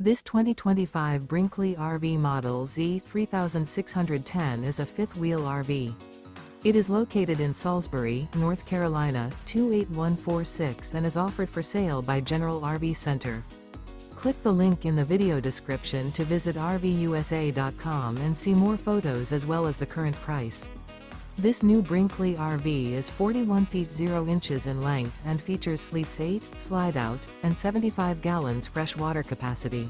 This 2025 Brinkley RV Model Z 3610 is a fifth-wheel RV. It is located in Salisbury, North Carolina, 28146 and is offered for sale by General RV Center. Click the link in the video description to visit RVUSA.com and see more photos as well as the current price. This new Brinkley RV is 41 feet 0 inches in length and features sleeps 8, slide-out, and 75 gallons fresh water capacity.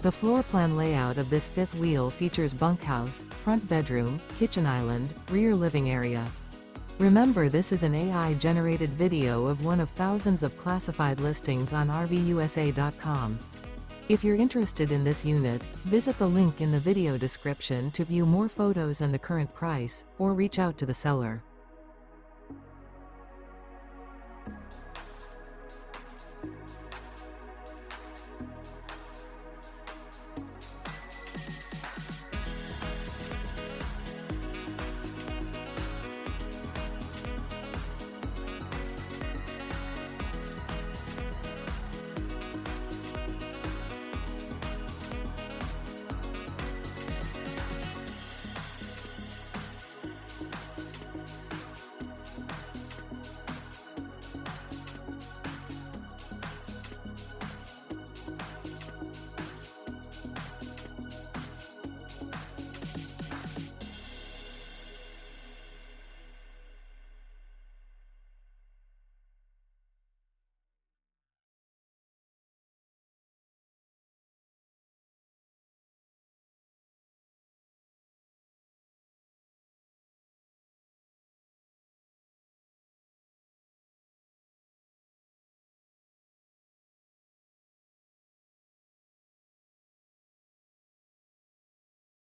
The floor plan layout of this fifth wheel features bunkhouse, front bedroom, kitchen island, rear living area. Remember, this is an AI-generated video of one of thousands of classified listings on RVUSA.com. If you're interested in this unit, visit the link in the video description to view more photos and the current price, or reach out to the seller.